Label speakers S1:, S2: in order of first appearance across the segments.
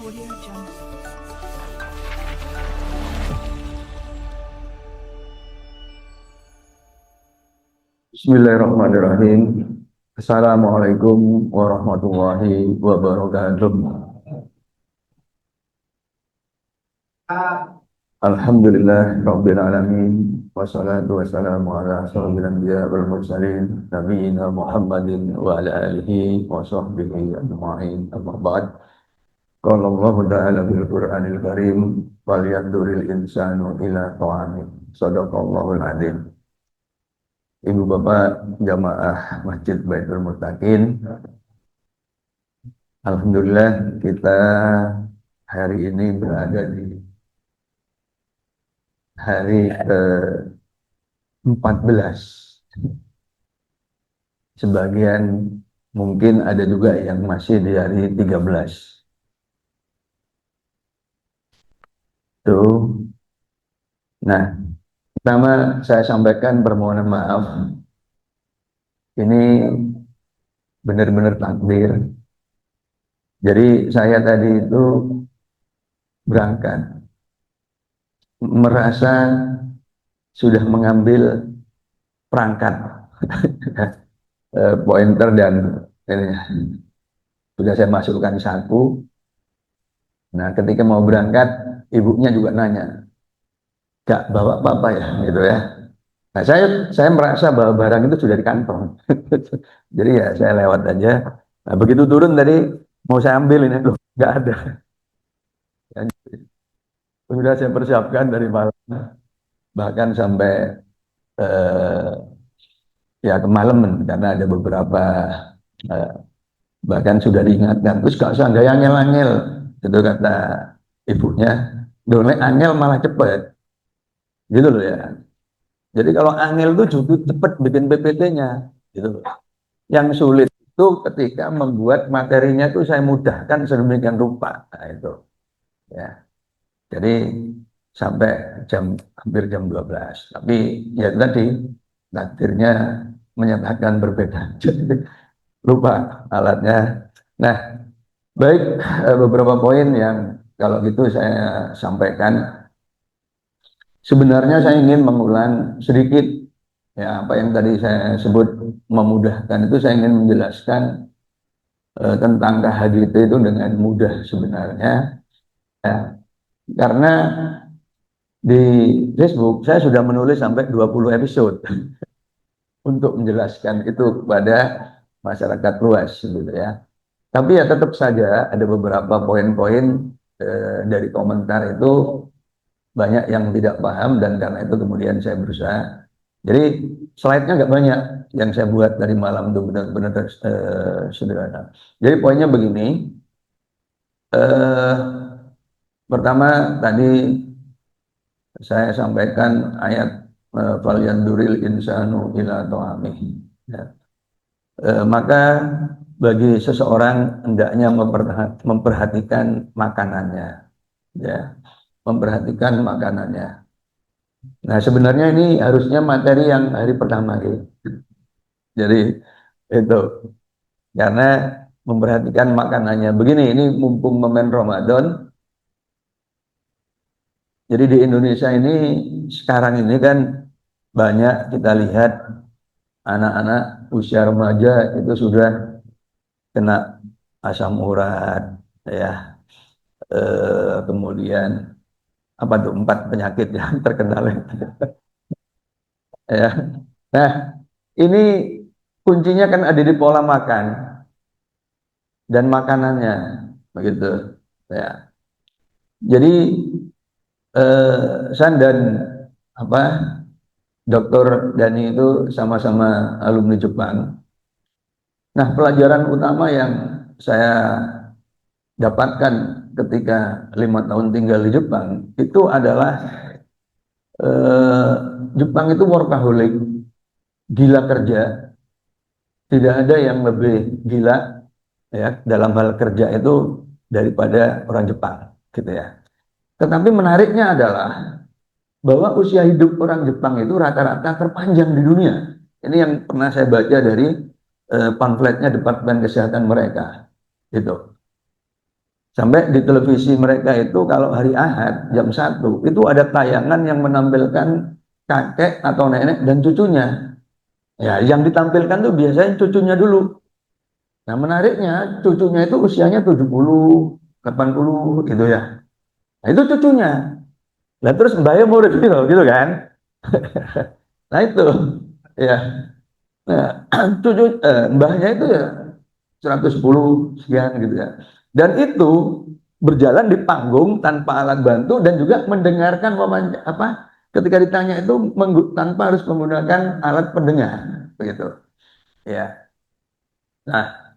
S1: Audio Jungle.
S2: Bismillahirrahmanirrahim. Assalamualaikum warahmatullahi wabarakatuh. Alhamdulillah Rabbil Alamin. Wassalatu wassalamu ala asrofil anbiya wal mursalin nabiyina Muhammadin wa ala alihi wa sahbihi ajma'in. Amma ba'd. Qala Allah Ta'ala fil Qur'anil Karim falyanzuril insanu ila ta'amih. Shadaqallahul adzim. Ibu bapak jamaah Masjid Baitul Muttaqin, alhamdulillah kita hari ini berada di hari ke-14. Sebagian mungkin ada juga yang masih di hari 13. Tuh. Nah, pertama saya sampaikan permohonan maaf. Ini benar-benar takdir. Jadi saya tadi itu berangkat merasa sudah mengambil perangkat pointer dan ini sudah saya masukkan saku. Nah, ketika mau berangkat, ibunya juga nanya, "Gak bawa apa-apa ya?" gitu ya. Nah, saya merasa bahwa barang itu sudah di kantong. Jadi ya saya lewat aja. Nah, begitu turun tadi mau saya ambil ini, loh, nggak ada. Ya, sudah saya persiapkan dari malam, bahkan sampai eh, ya ke malam karena ada beberapa eh, bahkan sudah diingatkan. Terus gak usah gaya angel-angel, itu kata ibunya. Dole angel malah cepet, gitu loh ya. Jadi kalau angel itu juga cepet bikin PPT-nya, gitu loh. Yang sulit itu ketika membuat materinya itu saya mudahkan sedemikian rupa. Nah, itu ya. Jadi sampai hampir jam 12. Tapi ya tadi takdirnya menyatakan berbeda. Jadi lupa alatnya. Nah, baik, beberapa poin yang kalau gitu saya sampaikan. Sebenarnya saya ingin mengulang sedikit ya apa yang tadi saya sebut memudahkan itu, saya ingin menjelaskan tentang KHGT itu dengan mudah sebenarnya ya. Karena di Facebook saya sudah menulis sampai 20 episode untuk menjelaskan itu kepada masyarakat luas gitu ya. Tapi ya tetap saja ada beberapa poin-poin dari komentar itu banyak yang tidak paham, dan karena itu kemudian saya berusaha. Jadi slide-nya nggak banyak yang saya buat dari malam itu, benar-benar sederhana. Jadi poinnya begini, eh, pertama tadi saya sampaikan ayat falyanduril insanu ila ta'amih. Ya. Maka bagi seseorang hendaknya memperhatikan makanannya, ya, memperhatikan makanannya. Nah, sebenarnya ini harusnya materi yang hari pertama gitu. Jadi itu karena memperhatikan makanannya. Begini, ini mumpung momen Ramadan. Jadi di Indonesia ini sekarang ini kan banyak kita lihat anak-anak usia remaja itu sudah kena asam urat, ya, kemudian apa tuh 4 penyakit yang terkenal, ya. Nah, ini kuncinya kan ada di pola makan dan makanannya, begitu, ya. Jadi San dan apa Dokter Dani itu sama-sama alumni Jepang. Nah, pelajaran utama yang saya dapatkan ketika 5 tahun tinggal di Jepang itu adalah eh, Jepang itu workaholic, gila kerja. Tidak ada yang lebih gila ya dalam hal kerja itu daripada orang Jepang, gitu ya. Tetapi menariknya adalah bahwa usia hidup orang Jepang itu rata-rata terpanjang di dunia. Ini yang pernah saya baca dari pamfletnya Departemen Kesehatan mereka. Itu. Sampai di televisi mereka itu kalau hari Ahad jam 1 itu ada tayangan yang menampilkan kakek atau nenek dan cucunya. Ya, yang ditampilkan tuh biasanya cucunya dulu. Nah, menariknya cucunya itu usianya 70, 80 gitu ya. Nah, itu cucunya. Nah, terus mbaknya murid gitu kan. Nah, itu ya. Nah, mbahnya itu ya 110 sekian gitu ya. Dan itu berjalan di panggung tanpa alat bantu dan juga mendengarkan apa ketika ditanya itu tanpa harus menggunakan alat pendengar begitu. Ya. Nah,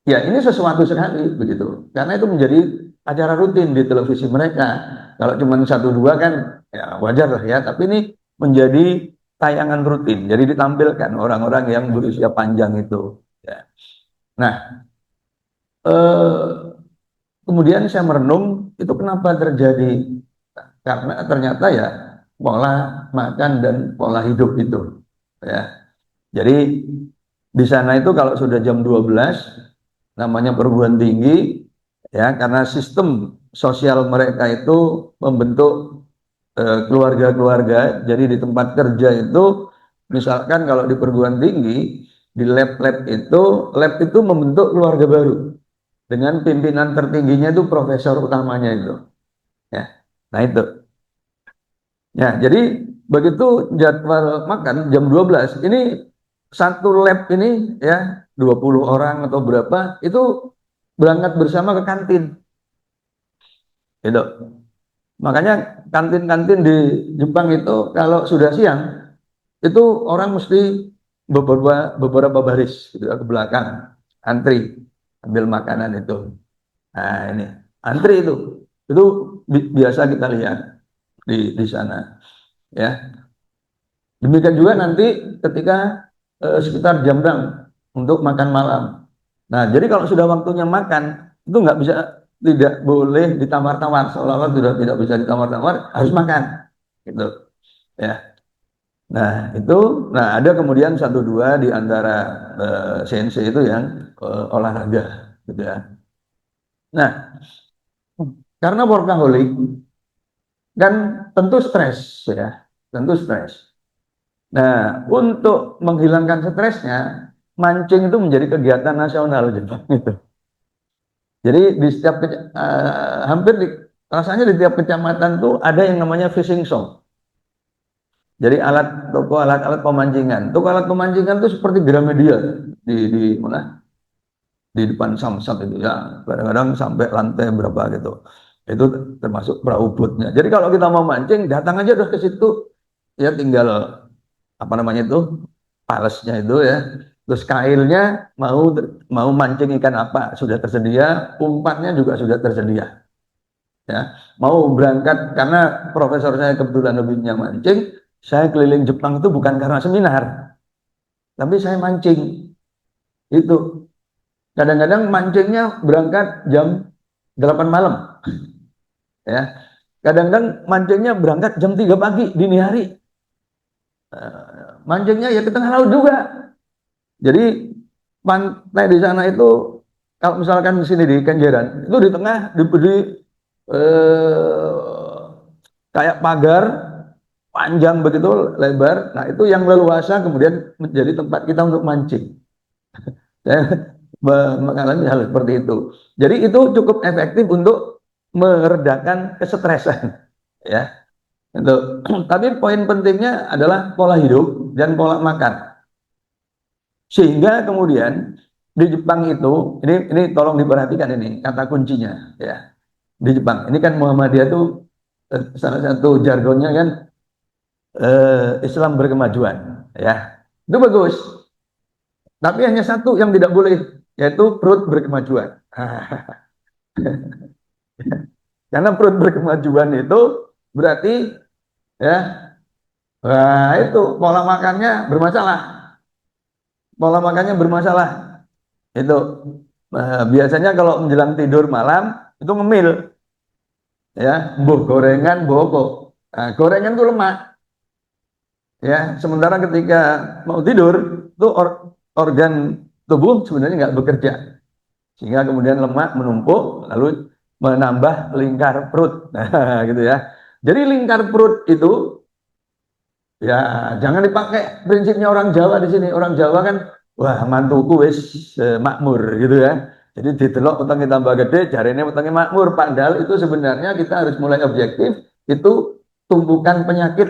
S2: ya ini sesuatu sekali begitu. Karena itu menjadi acara rutin di televisi mereka. Kalau cuma satu dua kan ya wajar lah ya, tapi ini menjadi tayangan rutin. Jadi ditampilkan orang-orang yang berusia panjang itu. Ya. Nah, eh, kemudian saya merenung itu kenapa terjadi? Karena ternyata ya pola makan dan pola hidup itu. Ya. Jadi di sana itu kalau sudah jam 12 namanya perguruan tinggi ya karena sistem sosial mereka itu membentuk keluarga-keluarga. Jadi di tempat kerja itu misalkan kalau di perguruan tinggi di lab itu membentuk keluarga baru dengan pimpinan tertingginya itu profesor utamanya itu ya. Nah itu ya jadi begitu jadwal makan jam 12 ini satu lab ini ya 20 orang atau berapa itu berangkat bersama ke kantin gitu. Makanya kantin-kantin di Jepang itu kalau sudah siang itu orang mesti beberapa baris gitu ke belakang antri ambil makanan itu. Nah ini antri itu biasa kita lihat di sana ya. Demikian juga nanti ketika sekitar jam 6 untuk makan malam. Nah, jadi kalau sudah waktunya makan, itu nggak bisa, tidak boleh ditawar-tawar, seolah-olah sudah tidak bisa ditawar-tawar, harus makan, gitu. Ya. Nah, ada kemudian satu dua di antara sensei itu yang olahraga, gitu ya. Nah, karena workaholic kan tentu stres, ya, tentu stres. Nah, untuk menghilangkan stresnya, mancing itu menjadi kegiatan nasional Jepang itu. Jadi di setiap hampir rasanya di tiap kecamatan tuh ada yang namanya fishing shop. Jadi toko alat-alat pemancingan. Toko alat pemancingan itu seperti Gramedia di mana? Di depan Samsat itu ya. Kadang-kadang sampai lantai berapa gitu. Itu termasuk perahu boatnya. Jadi kalau kita mau mancing, datang aja udah ke situ. Ya tinggal apa namanya itu palesnya itu ya. Terus kailnya mau mancing ikan apa sudah tersedia, umpannya juga sudah tersedia. Ya, mau berangkat karena profesor saya kebetulan hobinya mancing, saya keliling Jepang itu bukan karena seminar, tapi saya mancing. Itu kadang-kadang mancingnya berangkat jam 8 malam, ya. Kadang-kadang mancingnya berangkat jam 3 pagi dini hari. Mancingnya ya ke tengah laut juga. Jadi pantai di sana itu kalau misalkan di sini di Kenjeran itu di tengah diberi kayak pagar panjang begitu lebar. Nah itu yang leluasa kemudian menjadi tempat kita untuk mancing. Saya mengalami hal seperti itu. Jadi itu cukup efektif untuk meredakan kesetresan, ya. Itu. Tapi poin pentingnya adalah pola hidup dan pola makan. Sehingga kemudian di Jepang itu, ini tolong diperhatikan ini kata kuncinya, ya. Di Jepang, ini kan Muhammadiyah itu salah satu jargonnya kan Islam berkemajuan, ya. Itu bagus. Tapi hanya satu yang tidak boleh, yaitu perut berkemajuan. Karena perut berkemajuan itu berarti ya, nah itu pola makannya bermasalah. Pola makannya bermasalah. Itu biasanya kalau menjelang tidur malam itu ngemil, ya, buh gorengan, boko. Nah, gorengan itu lemak, ya. Sementara ketika mau tidur itu organ tubuh sebenarnya nggak bekerja, sehingga kemudian lemak menumpuk lalu menambah lingkar perut. Nah, gitu ya. Jadi lingkar perut itu ya jangan dipakai prinsipnya orang Jawa di sini. Orang Jawa kan wah mantuku wis makmur gitu ya. Jadi ditelok utangnya tambah gede, jarene utangnya makmur. Padahal itu sebenarnya kita harus mulai objektif. Itu tumpukan penyakit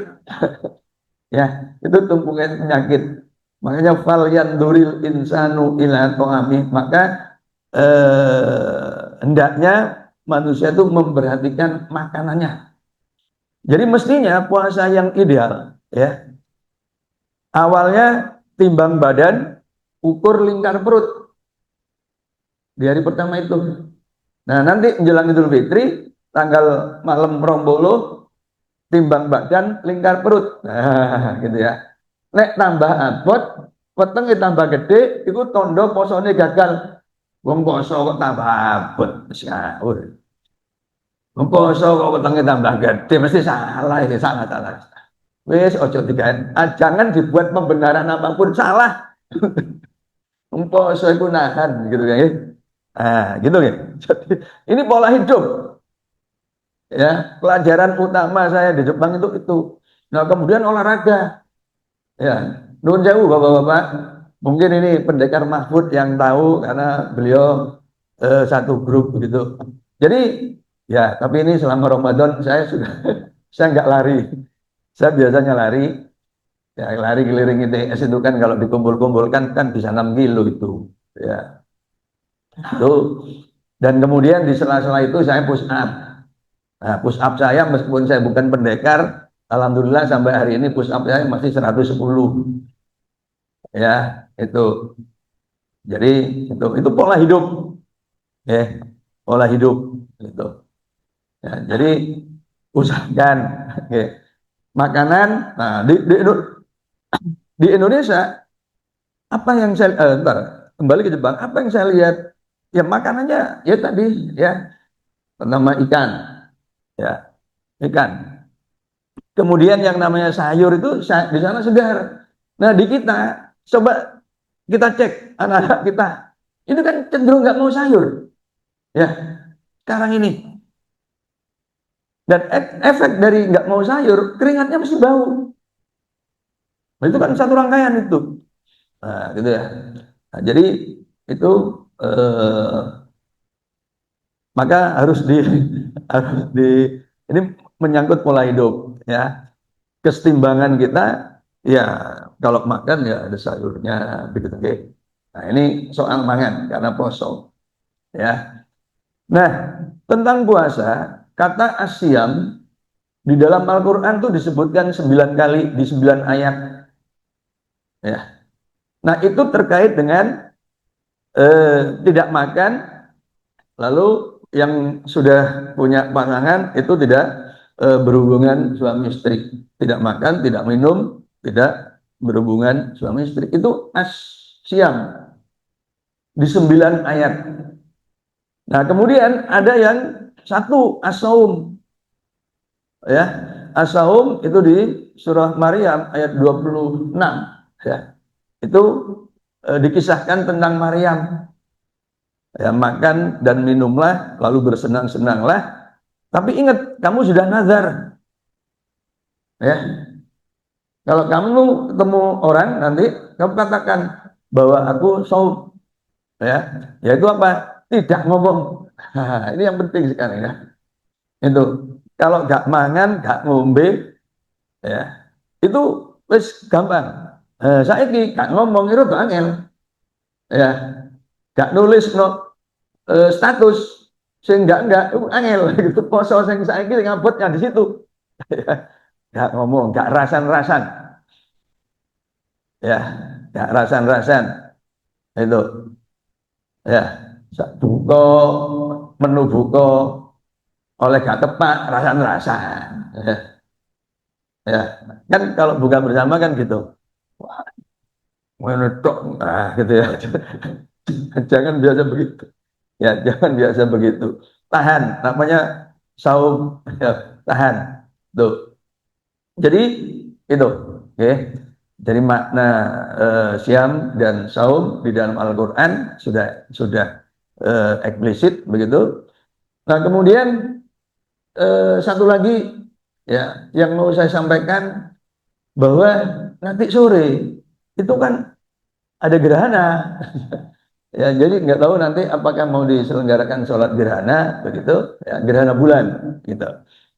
S2: ya. Itu tumpukan penyakit. Makanya fal yanduril insanu ila to'ami. Maka hendaknya manusia itu memperhatikan makanannya. Jadi mestinya puasa yang ideal ya. Awalnya timbang badan, ukur lingkar perut di hari pertama itu. Nah, nanti menjelang Idul Fitri tanggal malam Rombolo timbang badan, lingkar perut. Nah, gitu ya. Nek tambah abot, wetenge tambah gede, itu tondo posone gagal. Wong poso kok tambah abot, sahur. Wong poso kok wetenge tambah gede, mesti salah ini, salah salah. Wes ojo digaen. Jangan dibuat pembenaran apapun salah. Wong poso iku nahan gitu ya. Ah, gitu ya. Jadi ini pola hidup. Ya, pelajaran utama saya di Jepang itu. Nah, kemudian olahraga. Ya, nuwun jauh Bapak-bapak. Mungkin ini pendekar Mahfud yang tahu karena beliau satu grup begitu. Jadi ya, tapi ini selama Ramadan saya sudah saya nggak lari. Saya biasanya lari, ya lari keliling ITS itu kan kalau dikumpul-kumpulkan kan bisa 6 kilo itu. Ya, itu. Dan kemudian di sela-sela itu saya push up. Nah, push up saya meskipun saya bukan pendekar, alhamdulillah sampai hari ini push up saya masih 110. Ya, itu. Jadi itu pola hidup, ya, pola hidup itu. Ya, jadi usahakan ya, makanan. Nah, di Indonesia apa yang saya ntar, kembali ke Jepang, apa yang saya lihat ya makanannya ya tadi ya pertama ikan ya ikan. Kemudian yang namanya sayur itu di sana segar. Nah di kita coba kita cek anak-anak kita itu kan cenderung nggak mau sayur ya sekarang ini. Dan efek dari nggak mau sayur keringatnya mesti bau. Nah, itu kan satu rangkaian itu. Nah, gitu ya. Nah, jadi itu eh, maka harus harus di ini menyangkut pola hidup ya. Kesetimbangan kita ya kalau makan ya ada sayurnya begitu okay. Nah ini soal mangan karena poso ya. Nah tentang puasa kata asyam di dalam Al-Quran tuh disebutkan 9 kali di 9 ayat ya. Nah itu terkait dengan tidak makan lalu yang sudah punya pasangan itu tidak berhubungan suami istri, tidak makan, tidak minum, tidak berhubungan suami istri. Itu asyam di 9 ayat. Nah, kemudian ada yang satu asaum ya. Asaum itu di surah Maryam ayat 26 ya. Itu dikisahkan tentang Maryam. Ya, makan dan minumlah lalu bersenang-senanglah. Tapi ingat, kamu sudah nazar. Ya, kalau kamu ketemu orang nanti kamu katakan bahwa aku saum, ya, yaitu apa? Tidak ngomong. Nah, ini yang penting sekarang ya. Itu kalau gak mangan, gak ngombe, ya, itu wis gampang. Saya ini gak ngomong itu tuh angel, ya, gak nulis no status, sehingga enggak itu angel gitu. Poso sing saiki ngabotnya di situ. Ya, gak ngomong, gak rasan-rasan. Ya, gak rasan-rasan. Itu. Ya, buka menu buka oleh gak tepat rasan-rasan. Ya, ya. Kan kalau buka bersama kan gitu. Wah, menurut nah gitu ya. Jangan biasa begitu. Ya, jangan biasa begitu. Tahan, namanya saum. Ya, tahan. Tuh. Jadi itu, oke. Jadi makna siam dan saum di dalam Al-Qur'an sudah eksplisit begitu. Nah, kemudian satu lagi ya yang mau saya sampaikan bahwa nanti sore itu kan ada gerhana. Ya, jadi nggak tahu nanti apakah mau diselenggarakan sholat gerhana begitu, ya, gerhana bulan gitu.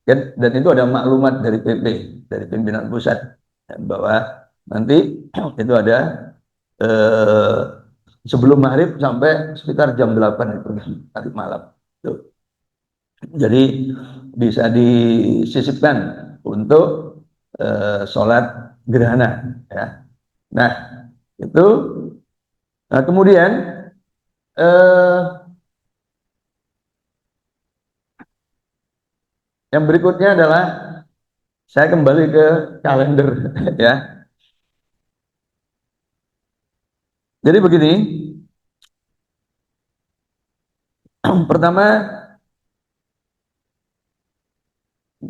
S2: Dan itu ada maklumat dari PP, dari pimpinan pusat ya, bahwa nanti itu ada eh, sebelum maghrib sampai sekitar jam 8 itu nanti malam. Tuh. Jadi bisa disisipkan untuk sholat gerhana ya. Nah, itu kemudian eh, yang berikutnya adalah saya kembali ke kalender ya. Jadi begini, pertama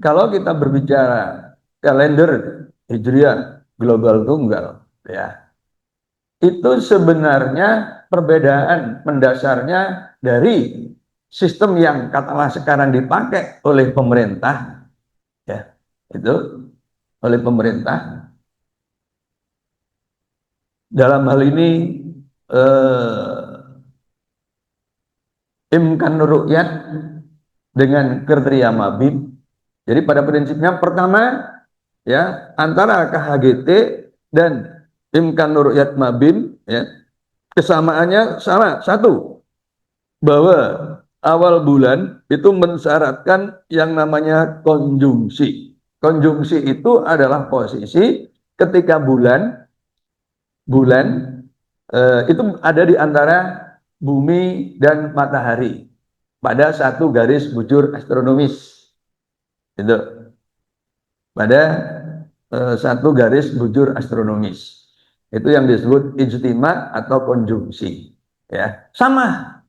S2: kalau kita berbicara kalender Hijriah global tunggal ya, itu sebenarnya perbedaan mendasarnya dari sistem yang katakanlah sekarang dipakai oleh pemerintah ya, itu oleh pemerintah dalam hal ini eh, imkan rukyat dengan kriteria mabim. Jadi pada prinsipnya pertama ya antara KHGT dan imkan rukyat mabim ya kesamaannya sama satu bahwa awal bulan itu mensyaratkan yang namanya konjungsi. Konjungsi itu adalah posisi ketika bulan bulan itu ada di antara bumi dan matahari pada satu garis bujur astronomis. Itu pada satu garis bujur astronomis. Itu yang disebut ijtima atau konjungsi. Ya, sama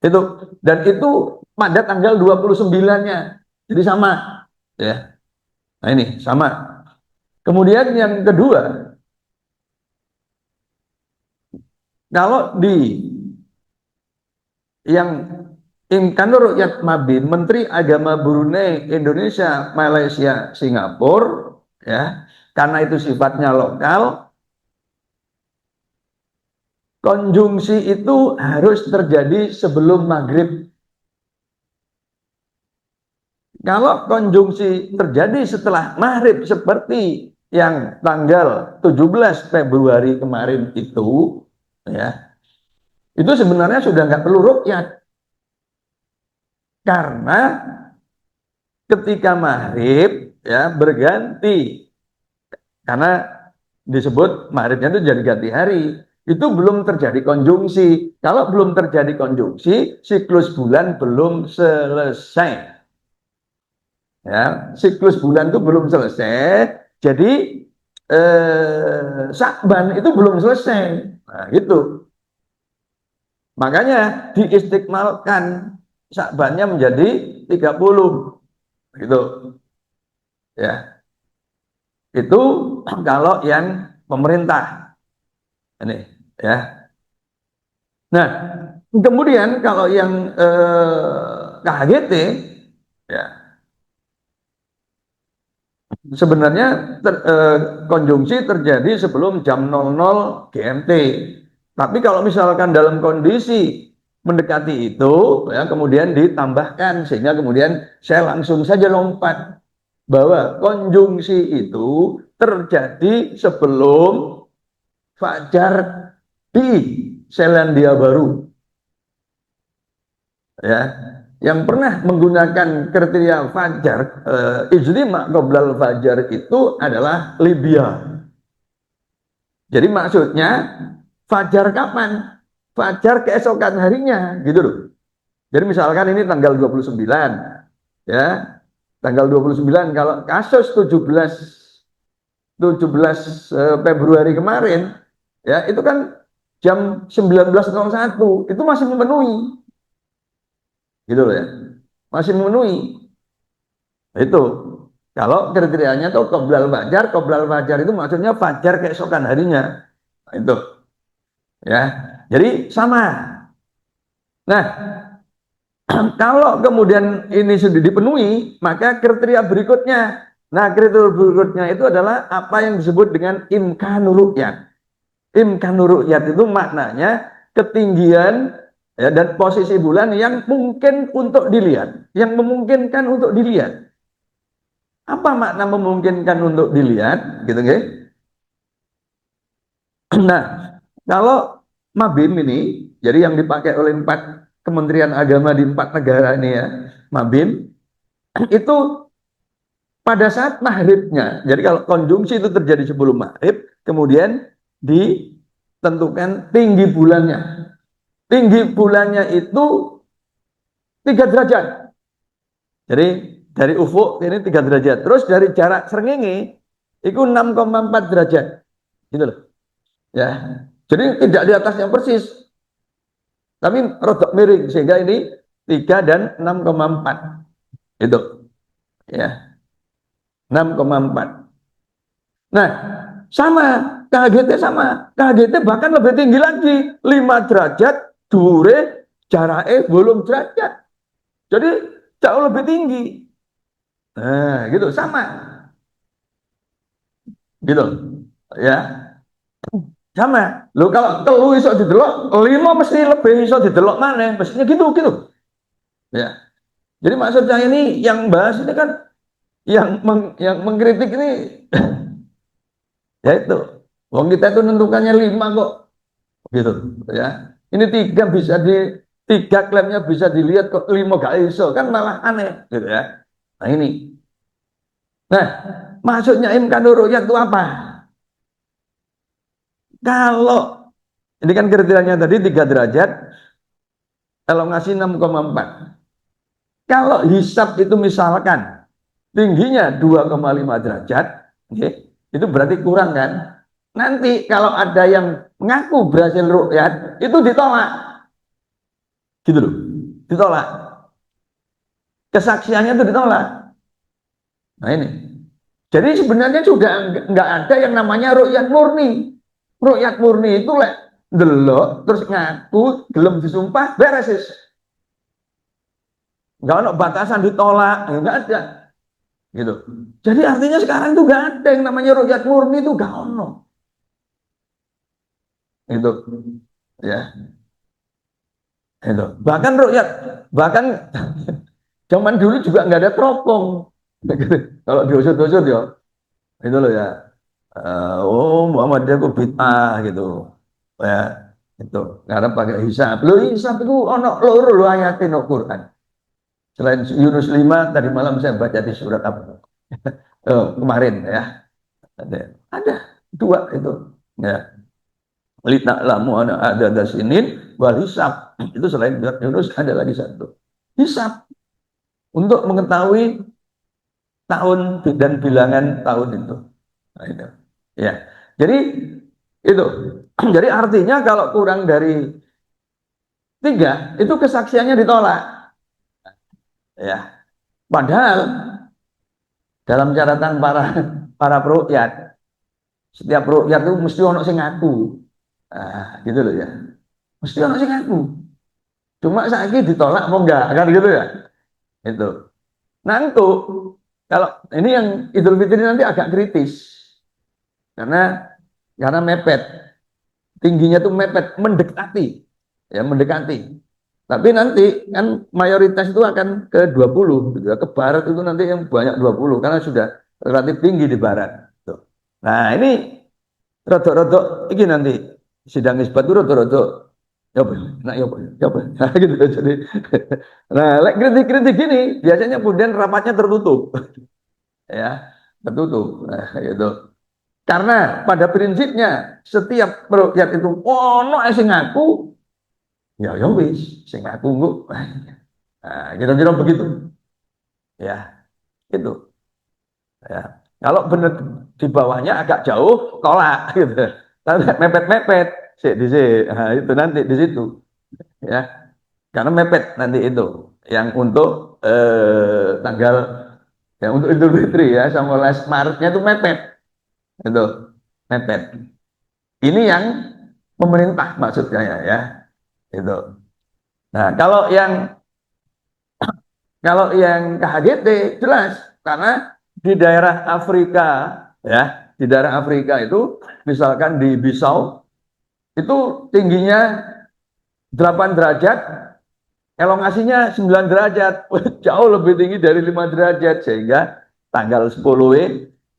S2: itu dan itu pada tanggal 29-nya. Jadi sama ya. Nah, ini sama. Kemudian yang kedua, kalau di yang Imkanur Rukyat Mabin, Menteri Agama Brunei, Indonesia, Malaysia, Singapura, ya, karena itu sifatnya lokal, konjungsi itu harus terjadi sebelum maghrib. Kalau konjungsi terjadi setelah maghrib seperti yang tanggal 17 Februari kemarin itu, ya, itu sebenarnya sudah nggak perlu rukyat karena ketika maghrib ya berganti karena disebut maghribnya itu jadi ganti hari itu belum terjadi konjungsi. Kalau belum terjadi konjungsi, siklus bulan belum selesai. Ya, siklus bulan itu belum selesai. Jadi Syakban itu belum selesai. Nah, gitu. Makanya diistiqmalkan Syakbannya menjadi 30 gitu. Ya. Itu kalau yang pemerintah ini ya. Nah, kemudian kalau yang KHGT ya sebenarnya konjungsi terjadi sebelum jam 00 GMT. Tapi kalau misalkan dalam kondisi mendekati itu ya kemudian ditambahkan sehingga kemudian saya langsung saja lompat bahwa konjungsi itu terjadi sebelum fajar di Selandia Baru ya yang pernah menggunakan kriteria fajar ijtima qoblal fajar itu adalah Libya. Jadi maksudnya fajar kapan? Fajar keesokan harinya gitu loh. Jadi misalkan ini tanggal 29 ya. Tanggal 29 kalau kasus 17 Februari kemarin ya itu kan jam 19.01 itu masih memenuhi gitu loh ya masih memenuhi itu kalau kriterianya tuh qoblal fajar itu maksudnya fajar keesokan harinya nah, itu ya jadi sama nah Kalau kemudian ini sudah dipenuhi, maka kriteria berikutnya. Nah, kriteria berikutnya itu adalah apa yang disebut dengan imkanur ru'yat. Imkanur ru'yat itu maknanya ketinggian ya, dan posisi bulan yang mungkin untuk dilihat, yang memungkinkan untuk dilihat. Apa makna memungkinkan untuk dilihat, gitu kan? Nah, kalau Mabim ini, jadi yang dipakai oleh 4 kementerian agama di 4 negara ini ya, Mabim, itu pada saat maghribnya, jadi kalau konjungsi itu terjadi sebelum maghrib, kemudian ditentukan tinggi bulannya. Tinggi bulannya itu 3 derajat. Jadi dari ufuk ini 3 derajat. Terus dari jarak srengenge itu 6,4 derajat. Gitu loh. Ya. Jadi tidak di atasnya persis, tapi rodok miring sehingga ini 3 dan 6,4. Itu. Ya. 6,4. Nah, sama KHGT sama. KHGT bahkan lebih tinggi lagi, 5 derajat, dure jaraknya belum derajat. Jadi jauh lebih tinggi. Nah, gitu sama. Gitu. Ya, sama. Lo kalau telu iso didelok, 5 mesti lebih iso didelok mana? Mestinya gitu, gitu. Ya. Jadi maksudnya ini yang bahas ini kan yang mengkritik ini ya itu. Wong kita itu menentukannya 5 kok. Gitu ya. Ini 3 bisa di 3 klaimnya bisa dilihat kok 5 gak iso kan malah aneh gitu ya. Nah ini. Nah, maksudnya imkanur ru'yat itu apa? Kalau ini kan kriterianya tadi 3 derajat, elongasi 6,4. Kalau hisab itu misalkan tingginya 2,5 derajat, okay, itu berarti kurang kan? Nanti kalau ada yang mengaku berhasil ru'yat, itu ditolak. Gitu loh. Ditolak. Kesaksiannya itu ditolak. Nah ini. Jadi sebenarnya juga nggak ada yang namanya ru'yat murni. Ru'yat murni itu lek delok terus ngaku gelem disumpah beres. Nggak ada batasan ditolak, nggak ada. Gitu. Jadi artinya sekarang itu nggak ada yang namanya ru'yat murni itu nggak ono. Itu ya. Itu. Bahkan ru'yat bahkan zaman dulu juga nggak ada teropong. Kalau diusut-usut ya, itu loh ya. Oh Muhammadiyah kok bid'ah gitu ya, itu karena pakai hisab. Lo hisab itu ono loro lo ayatin no Quran. Selain Yunus 5 tadi malam saya baca di surat apa? Kemarin ya. Ada 2 itu. Ya. Lita'lamu ana ada sinin wal hisab. Itu selain Yunus ada lagi 1. Hisab untuk mengetahui tahun dan bilangan tahun itu. Nah, itu. Ya. Jadi itu. Jadi artinya kalau kurang dari 3 itu kesaksiannya ditolak. Ya. Padahal dalam catatan para para perukyat, setiap perukyat itu mesti ono sing ngaku. Nah, gitu loh ya. Mesti ono sing ngaku. Cuma saiki ditolak mau enggak kan gitu ya. Itu. Nah, itu kalau ini yang Idul Fitri nanti agak kritis karena mepet. Tingginya tuh mepet, mendekati. Ya, mendekati. Tapi nanti kan mayoritas itu akan ke 20 gitu ya. Ke barat itu nanti yang banyak 20 karena sudah relatif tinggi di barat. Tuh. Nah, ini rodok-rodok ini nanti sidang isbat itu rodok-rodok ya apa? Nah, ya apa? Ya apa? Nah, gitu jadi. Nah, kritik-kritik gini biasanya kemudian rapatnya tertutup. Ya, tertutup. Nah, gitu. Karena pada prinsipnya setiap rakyat itu ono sing ngaku ya ya wis sing ngaku kok. Nah, kira-kira begitu. Ya, itu. Ya. Kalau benar di bawahnya agak jauh tolak gitu. Tapi mepet-mepet sih di sini. Nah, itu nanti di situ ya. Karena mepet nanti itu yang untuk tanggal yang untuk Idul Fitri ya sama Maretnya itu mepet. Itu mepet. Ini yang pemerintah maksudnya ya. Itu. Nah, kalau yang Kalau yang KHGT jelas karena di daerah Afrika ya, di daerah Afrika itu misalkan di Bissau itu tingginya 8 derajat, elongasinya 9 derajat, jauh lebih tinggi dari 5 derajat sehingga tanggal 10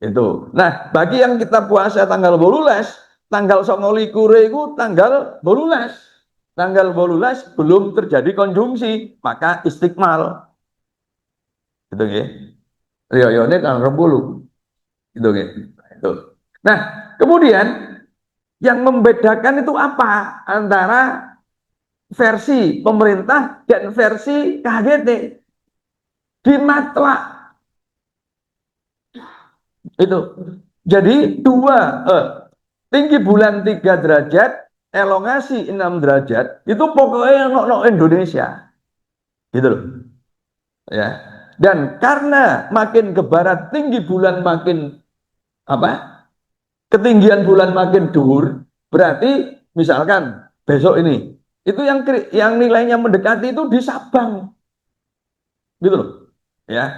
S2: itu. Nah, bagi yang kita puasa tanggal 12, tanggal 29 itu tanggal 12. Tanggal 12 belum terjadi konjungsi, maka istiqmal. Gitu ya. Riyoyone tanggal 20. Gitu ya. Itu. Nah, kemudian yang membedakan itu apa antara versi pemerintah dan versi KHGT di matlak itu. Jadi tinggi bulan 3 derajat, elongasi 6 derajat, itu pokoknya no Indonesia. Gitu loh. Ya. Dan karena makin ke barat tinggi bulan makin apa? Ketinggian bulan makin dhuwur, berarti misalkan besok ini itu yang nilainya mendekati itu di Sabang. Gitu loh. Ya.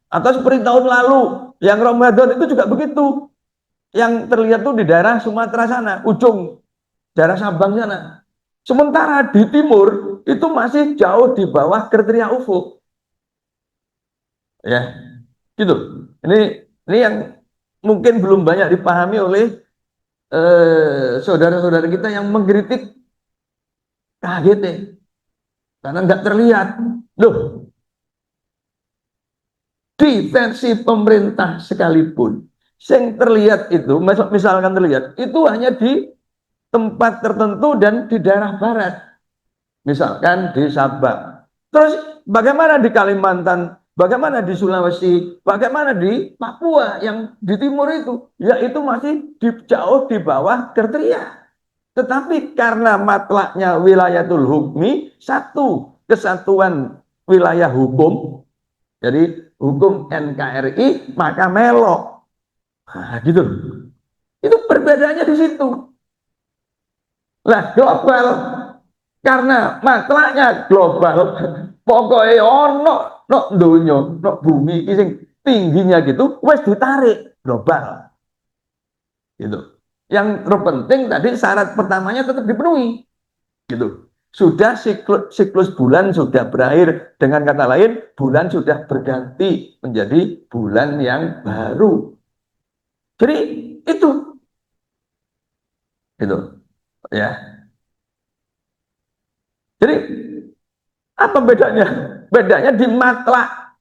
S2: Atau seperti tahun lalu yang Ramadan itu juga begitu. Yang terlihat tuh di daerah Sumatera sana, ujung daerah Sabang sana. Sementara di timur itu masih jauh di bawah kriteria ufuk. Ya, gitu. Ini yang mungkin belum banyak dipahami oleh saudara-saudara kita yang mengkritik KHGT karena nggak terlihat. Loh, di versi pemerintah sekalipun, yang terlihat itu, misalkan terlihat, itu hanya di tempat tertentu dan di daerah barat. Misalkan di Sabang. Terus bagaimana di Kalimantan, bagaimana di Sulawesi, bagaimana di Papua yang di timur itu? Ya itu masih jauh di bawah kriteria. Tetapi karena matlaknya wilayatul hukmi, satu kesatuan wilayah hukum, jadi hukum NKRI, maka melok. Nah, gitu. Itu perbedaannya di situ. Lah, global karena masalahnya global pokoknya ono no dunia no bumi sing tingginya gitu wes ditarik global gitu. Yang terpenting tadi syarat pertamanya tetap dipenuhi gitu. Sudah siklus bulan sudah berakhir, dengan kata lain bulan sudah berganti menjadi bulan yang baru. Jadi itu ya. Jadi apa bedanya? Bedanya di matlak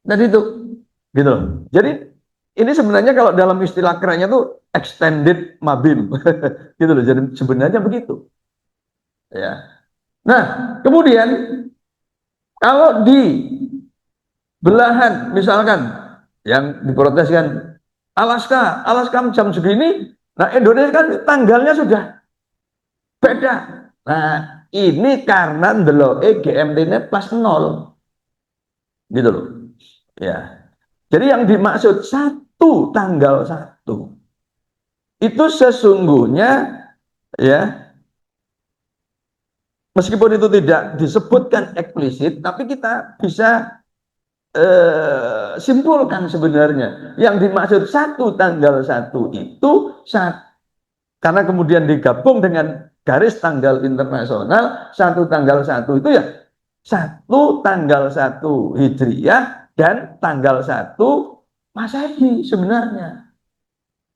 S2: dan itu gitu loh. Jadi ini sebenarnya kalau dalam istilah kerennya tuh extended mabim gitu loh. Jadi sebenarnya begitu ya. Nah, kemudian kalau di belahan misalkan yang diproteskan Alaska jam segini, nah Indonesia kan tanggalnya sudah beda. Nah, ini karena ndeloke GMT-nya plus 0 gitu loh. Ya. Jadi yang dimaksud tanggal 1 itu sesungguhnya ya, meskipun itu tidak disebutkan eksplisit, tapi kita bisa simpulkan sebenarnya yang dimaksud tanggal 1 itu karena kemudian digabung dengan garis tanggal internasional, tanggal 1 itu ya tanggal 1 Hijriah dan tanggal 1 Masehi sebenarnya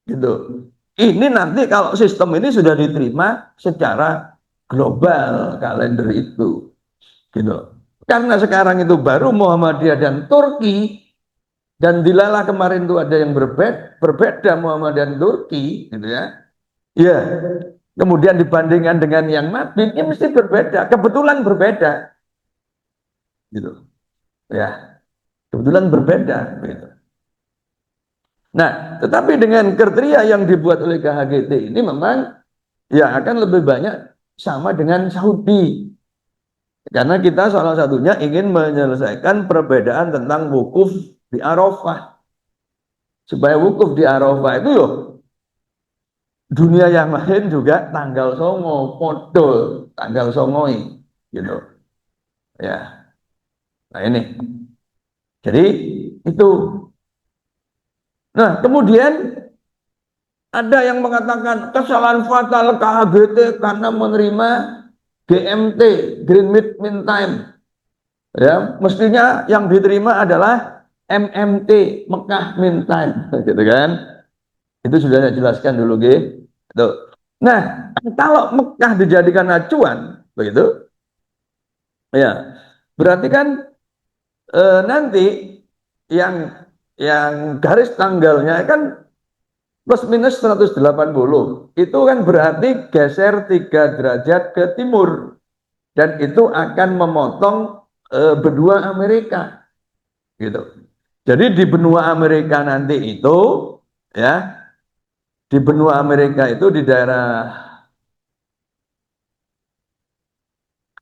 S2: gitu. Ini nanti kalau sistem ini sudah diterima secara global kalender itu gitu. Karena sekarang itu baru Muhammadiyah dan Turki, dan dilalah kemarin itu ada yang berbeda Muhammadiyah dan Turki gitu ya. Ya, kemudian dibandingkan dengan yang Mabit, ini mesti berbeda, kebetulan berbeda gitu. Ya, kebetulan berbeda gitu. Nah, tetapi dengan kriteria yang dibuat oleh KHGT ini memang ya akan lebih banyak sama dengan Saudi. Karena kita salah satunya ingin menyelesaikan perbedaan tentang wukuf di Arafah. Supaya wukuf di Arafah itu yo dunia yang lain juga tanggal songo, podo tanggal songoi gitu. Ya. Nah ini, jadi itu. Nah kemudian ada yang mengatakan kesalahan fatal KHGT karena menerima GMT, Green Mean Time. Ya, mestinya yang diterima adalah MMT, Mekah Mean Time, gitu kan? Itu sudah saya jelaskan dulu, gitu. Nah, kalau Mekah dijadikan acuan, begitu, ya, berarti kan nanti yang garis tanggalnya kan plus minus 180. Itu kan berarti geser 3 derajat ke timur. Dan itu akan memotong benua Amerika. Gitu. Jadi di benua Amerika nanti itu, ya, di benua Amerika itu di daerah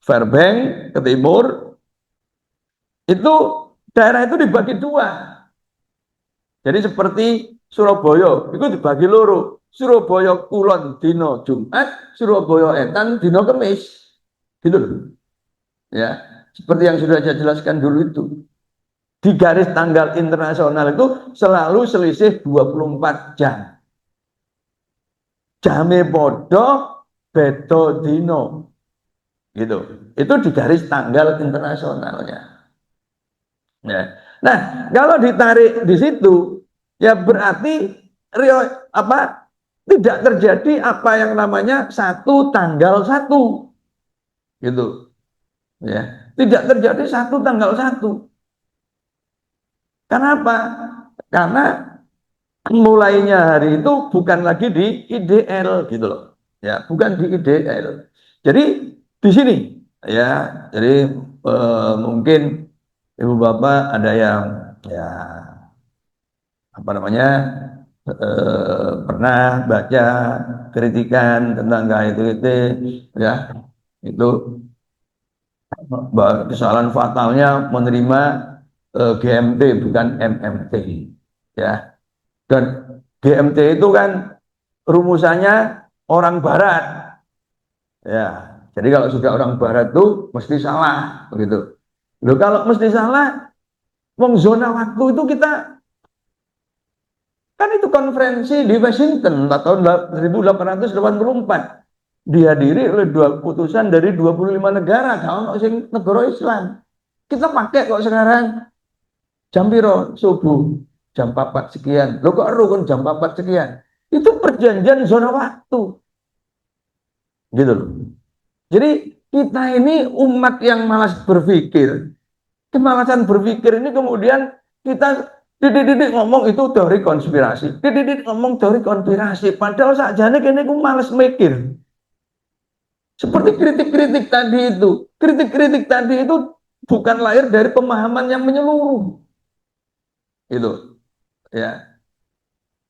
S2: Fairbanks ke timur, itu daerah itu dibagi dua. Jadi seperti Surabaya, itu dibagi loro. Surabaya Kulon dino Jumat, Surabaya Etan dino Kemis. Gitu loh. Ya, seperti yang sudah saya jelaskan dulu itu. Di garis tanggal internasional itu selalu selisih 24 jam. Jame podo bedo dino. Gitu. Itu di garis tanggal internasionalnya. Ya. Nah, kalau ditarik di situ, ya berarti apa tidak terjadi apa yang namanya satu tanggal satu, gitu. Ya, tidak terjadi satu tanggal satu. Kenapa? Karena mulainya hari itu bukan lagi di IDL, gitu loh. Ya, bukan di IDL. Jadi di sini, ya, jadi mungkin ibu bapak ada yang ya apa namanya pernah baca kritikan tentang KITT, ya, itu kesalahan fatalnya menerima GMT bukan MMT, ya. Dan GMT itu kan rumusannya orang barat, ya. Jadi kalau sudah orang barat tuh mesti salah, begitu. Loh kalau mesti salah, wong zona waktu itu kita kan itu konferensi di Washington tahun 1884 dihadiri oleh dua putusan dari 25 negara, kalau sing negara Islam. Kita pakai kok sekarang jam piro subuh jam 4 sekian. Lo kok rukun jam 4 sekian? Itu perjanjian zona waktu. Gitu loh. Jadi kita ini umat yang malas berpikir. Kemalasan berpikir ini kemudian kita didik ngomong itu teori konspirasi. Didik ngomong teori konspirasi. Padahal sakjane kene ku males mikir. Seperti kritik-kritik tadi itu. Kritik-kritik tadi itu bukan lahir dari pemahaman yang menyeluruh. Itu. Ya.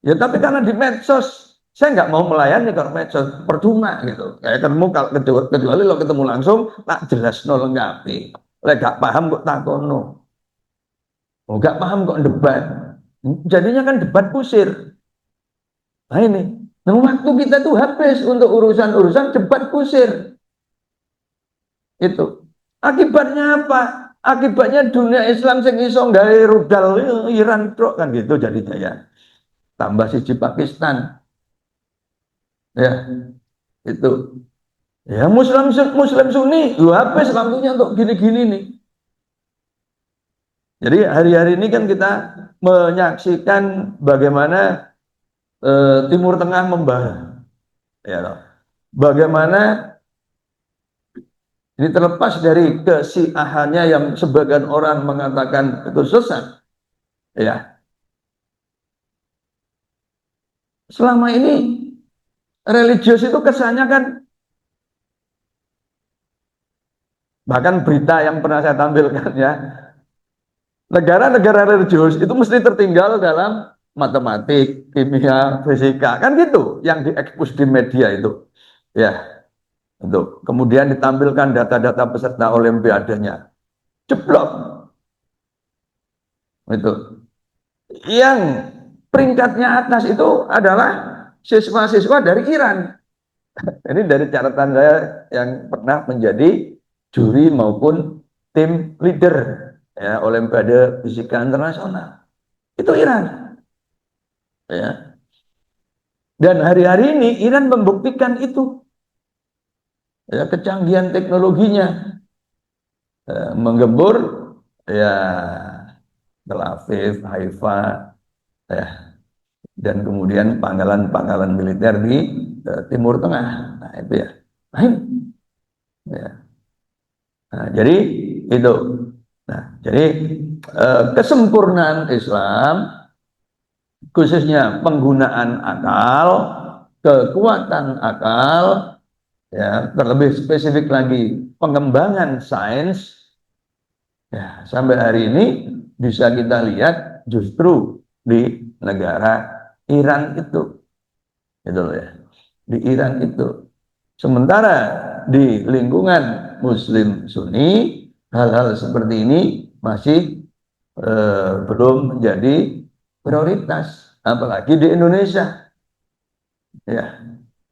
S2: Ya tapi karena di medsos saya nggak mau melayani kalau medsos percuma gitu. Kayak ketemu kalau kecuali lo ketemu langsung tak jelas no lengkapi. Lek gak paham kok takono. Oh gak paham kok debat. Jadinya kan debat kusir. Nah ini. Nah waktu kita tuh habis untuk urusan-urusan debat kusir. Itu. Akibatnya apa? Akibatnya dunia Islam sing iso gawe rudal Iran truk kan gitu jadinya ya. Tambah siji Pakistan. Ya, itu. Ya Muslim Muslim Sunni, habis lampunya untuk gini-gini nih. Jadi hari-hari ini kan kita menyaksikan bagaimana Timur Tengah membara, ya loh. Bagaimana ini terlepas dari kesiahannya yang sebagian orang mengatakan itu sesat, ya. Selama ini religius itu kesannya kan, bahkan berita yang pernah saya tampilkan ya, negara-negara religius itu mesti tertinggal dalam matematik, kimia, fisika, kan gitu yang diekspos di media itu. Ya, itu. Kemudian ditampilkan data-data peserta olimpiadanya. Jeblok. Itu. Yang peringkatnya atas itu adalah siswa-siswa dari Iran. Ini dari catatan saya yang pernah menjadi juri maupun tim leader. ya, Olimpiade Fisika Internasional. Itu Iran. Ya. Dan hari-hari ini Iran membuktikan itu, ya, kecanggihan teknologinya, menggembur, ya, Tel Aviv, Haifa, ya, dan kemudian pangkalan-pangkalan militer di Timur Tengah. Nah, itu ya. Nah, ini, ya. Nah, jadi itu. Nah, jadi kesempurnaan Islam, khususnya penggunaan akal, kekuatan akal, ya, terlebih spesifik lagi pengembangan sains, ya, sampai hari ini bisa kita lihat justru di negara Iran itu, gitu loh ya. Di Iran itu. Sementara di lingkungan Muslim Sunni, hal-hal seperti ini masih belum menjadi prioritas, apalagi di Indonesia. Ya,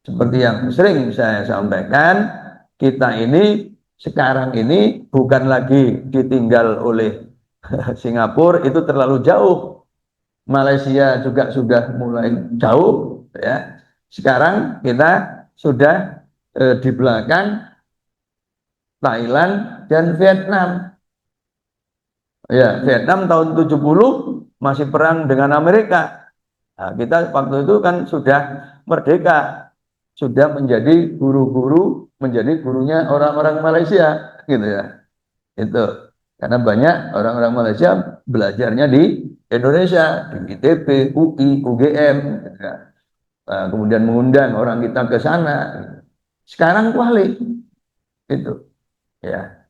S2: seperti yang sering saya sampaikan, kita ini sekarang ini bukan lagi ditinggal oleh Singapura, itu terlalu jauh. Malaysia juga sudah mulai jauh, ya. Sekarang kita sudah di belakang Thailand dan Vietnam. Ya, Vietnam tahun 70 masih perang dengan Amerika. Nah, kita waktu itu kan sudah merdeka, sudah menjadi guru-guru, menjadi gurunya orang-orang Malaysia, gitu ya. Itu karena banyak orang-orang Malaysia belajarnya di Indonesia, di ITB, UI, UGM, gitu ya. Nah, kemudian mengundang orang kita ke sana. Sekarang kuali itu, ya.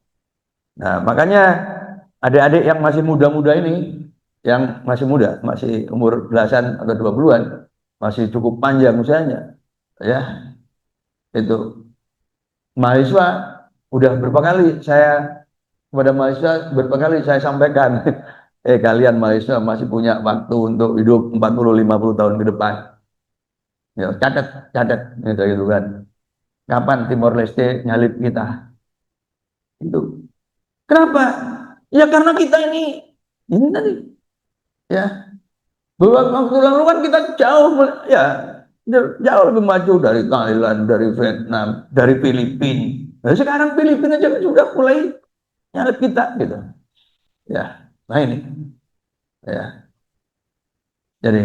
S2: Nah, makanya adik-adik yang masih muda-muda ini, yang masih muda, masih umur belasan atau 20-an, masih cukup panjang usianya, ya, itu mahasiswa udah berapa kali saya kepada mahasiswa berapa kali saya sampaikan, kalian mahasiswa masih punya waktu untuk hidup 40-50 tahun ke depan. Ya, catat, catat, gitu kan. Kapan Timor Leste nyalip kita? Itu. Kenapa? Ya karena kita ini tadi, ya. Beberapa waktu lalu kan kita jauh, ya, jauh lebih maju dari Thailand, dari Vietnam, dari Filipina. Nah, sekarang Filipina juga sudah mulai nyalip kita, gitu. Ya, nah ini, ya. Jadi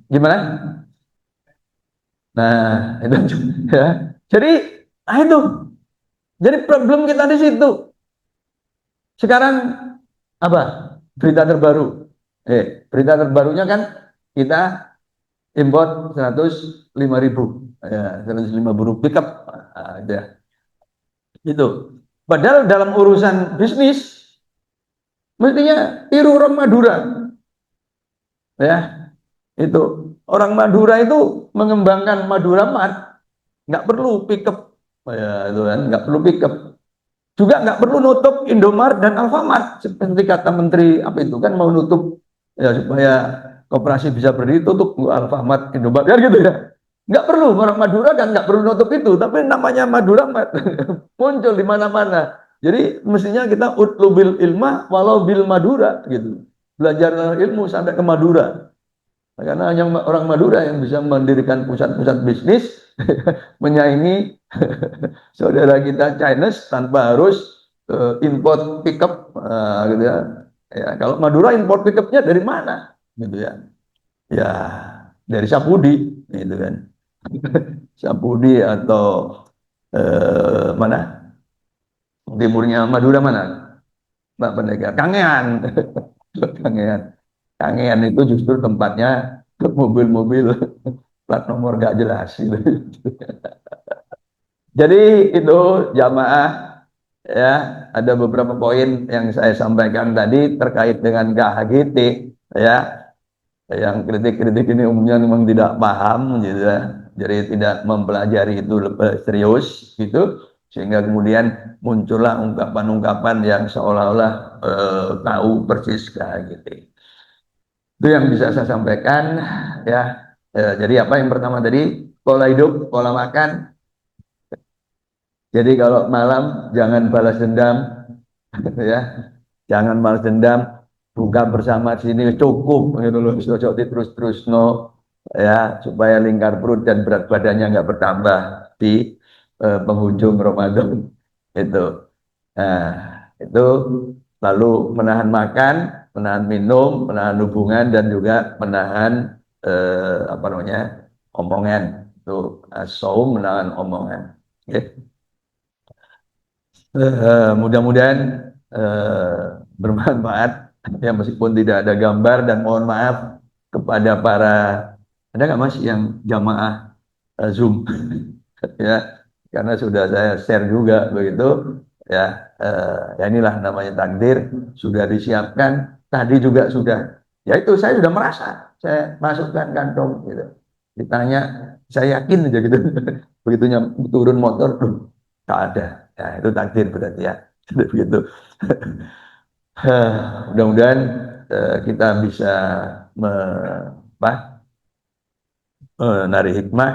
S2: gimana? Nah, itu ya. Jadi, nah itu. Jadi problem kita di situ. Sekarang apa? Berita terbaru. Berita terbarunya kan kita import 105.000, ya, 105.000 pickup, ada itu. Padahal dalam urusan bisnis mestinya tiru orang Madura, ya, itu orang Madura itu mengembangkan Madura Mart, nggak perlu pickup, ya, itu kan nggak perlu pickup, juga nggak perlu nutup Indomart dan Alfamart seperti kata Menteri apa itu kan mau nutup, ya, supaya koperasi bisa berdiri, tutup Alfamart, Indomart, ya gitu ya. Nggak perlu orang Madura kan nggak perlu nutup itu, tapi namanya Madura muncul di mana-mana. Jadi mestinya kita utlubil ilmah walau bil Madura, gitu. Belajar ilmu sampai ke Madura. Karena hanya orang Madura yang bisa mendirikan pusat-pusat bisnis menyaingi saudara kita Chinese tanpa harus import pickup, gitu ya. Ya, kalau Madura import pickupnya dari mana? Gitu ya. Ya, dari Sapudi, gitu kan. Sapudi atau mana? Timurnya Madura mana? Mbak Pendekar. Kangean. Kangean. Kangean itu justru tempatnya mobil-mobil plat nomor gak jelas, gitu. Jadi itu jamaah, ya, ada beberapa poin yang saya sampaikan tadi terkait dengan KHGT, ya, yang kritik-kritik ini umumnya memang tidak paham, gitu ya. Jadi tidak mempelajari itu lebih serius, gitu, sehingga kemudian muncullah ungkapan-ungkapan yang seolah-olah tahu persis KHGT. Itu yang bisa saya sampaikan, ya. Jadi apa yang pertama tadi, pola hidup, pola makan. Jadi kalau malam jangan balas dendam, ya. Jangan balas dendam, buka bersama sini cukup gitu loh, terus no ya, supaya lingkar perut dan berat badannya nggak bertambah di penghujung Ramadan itu. Nah, itu lalu menahan makan, menahan minum, menahan hubungan dan juga menahan apa namanya omongan. Itu saum menahan omongan. Oke. Mudah-mudahan bermanfaat ya, meskipun tidak ada gambar, dan mohon maaf kepada para, ada nggak Mas yang jamaah Zoom ya, karena sudah saya share juga begitu ya. Ya inilah namanya takdir, sudah disiapkan tadi juga sudah, ya itu saya sudah merasa saya masukkan kantong gitu, ditanya saya yakin aja gitu. Begitu turun motor tuh tak ada, ya itu takdir berarti ya. Begitu. Mudah-mudahan kita bisa me, apa, menarik hikmah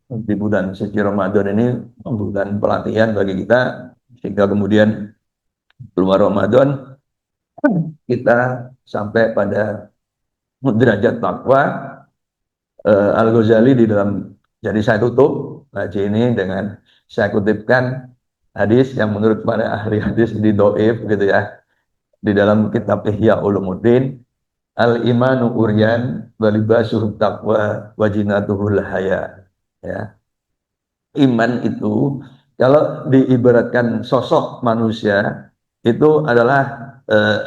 S2: di bulan suci Ramadan ini, bulan pelatihan bagi kita, sehingga kemudian keluar Ramadan kita sampai pada derajat takwa. Al-Ghazali di dalam, jadi saya tutup ngaji ini dengan saya kutipkan hadis yang menurut para ahli hadis di doif gitu ya, di dalam kitab Ihya Ulumuddin, al-imanu uryan walibasuh taqwa wajinatuhul haya. Ya, iman itu kalau diibaratkan sosok manusia itu adalah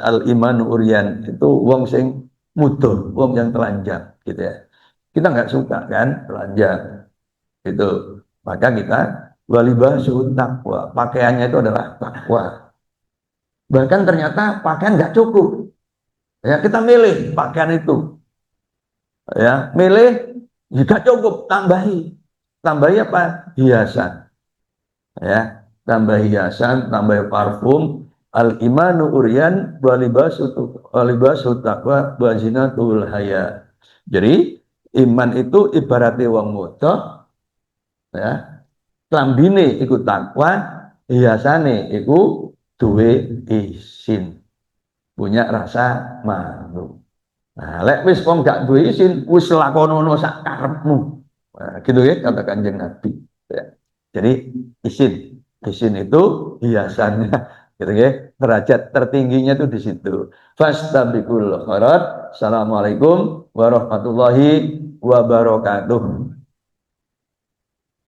S2: al-imanu uryan, itu wong sing mutur, wong yang telanjang gitu ya. Kita nggak suka kan telanjang itu, maka kita walibasuh takwa, pakaiannya itu adalah takwa. Bahkan ternyata pakaian nggak cukup. Ya, kita milih pakaian itu. Ya, milih jika cukup, tambahi. Tambahi apa? Hiasan. Ya, tambah hiasan, tambah parfum. Al imanu uryan walibasu taqwa wazinatul haya. Jadi iman itu ibaratnya wong moto ya. Klambine iku takwa, hiasane iku duwe isin, punya rasa malu. Nah, lek wis wong gak duwe isin, wis lakonono sak karepmu. Nah, gitu ya kata Kanjeng Nabi. Ya. Jadi isin, isin itu hiasannya, gitu ya. Derajat tertingginya itu di situ. Fastabiqul khairat. Assalamualaikum warahmatullahi wabarakatuh.